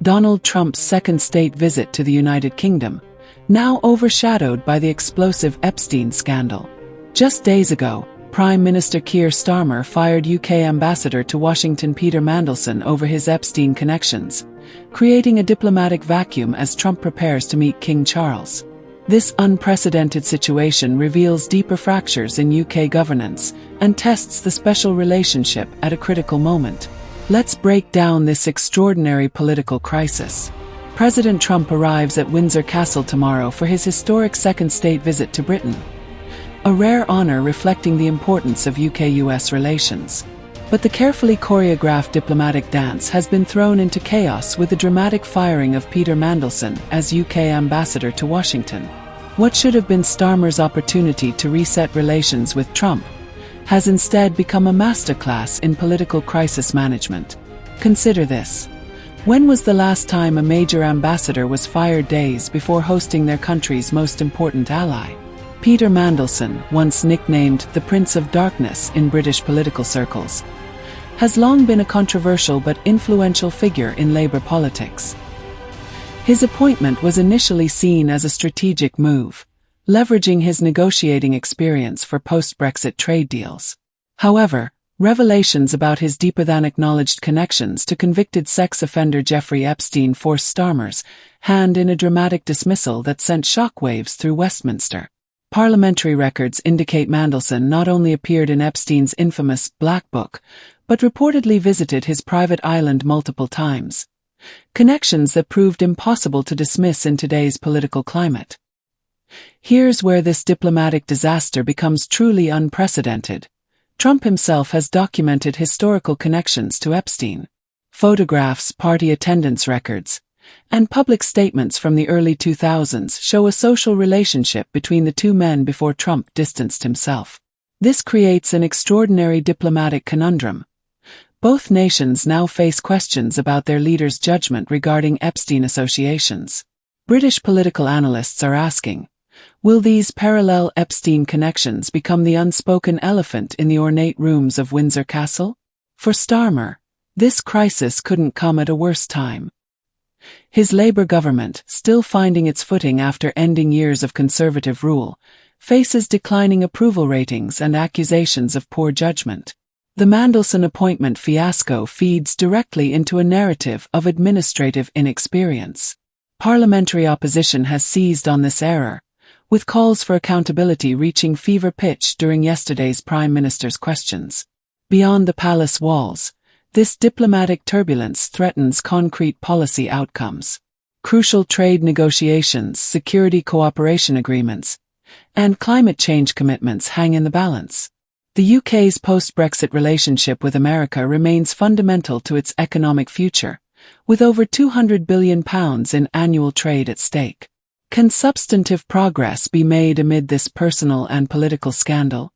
Donald Trump's second state visit to the United Kingdom, now overshadowed by the explosive Epstein scandal. Just days ago, Prime Minister Keir Starmer fired UK Ambassador to Washington Peter Mandelson over his Epstein connections, creating a diplomatic vacuum as Trump prepares to meet King Charles. This unprecedented situation reveals deeper fractures in UK governance and tests the special relationship at a critical moment. Let's break down this extraordinary political crisis. President Trump arrives at Windsor Castle tomorrow for his historic second state visit to Britain, a rare honor reflecting the importance of UK-US relations. But the carefully choreographed diplomatic dance has been thrown into chaos with the dramatic firing of Peter Mandelson as UK ambassador to Washington. What should have been Starmer's opportunity to reset relations with Trump has instead become a masterclass in political crisis management. Consider this. When was the last time a major ambassador was fired days before hosting their country's most important ally? Peter Mandelson, once nicknamed the Prince of Darkness in British political circles, has long been a controversial but influential figure in Labour politics. His appointment was initially seen as a strategic move, leveraging his negotiating experience for post-Brexit trade deals. However, revelations about his deeper-than-acknowledged connections to convicted sex offender Jeffrey Epstein forced Starmer's hand in a dramatic dismissal that sent shockwaves through Westminster. Parliamentary records indicate Mandelson not only appeared in Epstein's infamous Black Book, but reportedly visited his private island multiple times. Connections that proved impossible to dismiss in today's political climate. Here's where this diplomatic disaster becomes truly unprecedented. Trump himself has documented historical connections to Epstein. Photographs, party attendance records, and public statements from the early 2000s show a social relationship between the two men before Trump distanced himself. This creates an extraordinary diplomatic conundrum. Both nations now face questions about their leaders' judgment regarding Epstein associations. British political analysts are asking, will these parallel Epstein connections become the unspoken elephant in the ornate rooms of Windsor Castle? For Starmer, this crisis couldn't come at a worse time. His Labour government, still finding its footing after ending years of Conservative rule, faces declining approval ratings and accusations of poor judgment. The Mandelson appointment fiasco feeds directly into a narrative of administrative inexperience. Parliamentary opposition has seized on this error, with calls for accountability reaching fever pitch during yesterday's Prime Minister's questions. Beyond the palace walls, this diplomatic turbulence threatens concrete policy outcomes. Crucial trade negotiations, security cooperation agreements, and climate change commitments hang in the balance. The UK's post-Brexit relationship with America remains fundamental to its economic future, with over £200 billion in annual trade at stake. Can substantive progress be made amid this personal and political scandal?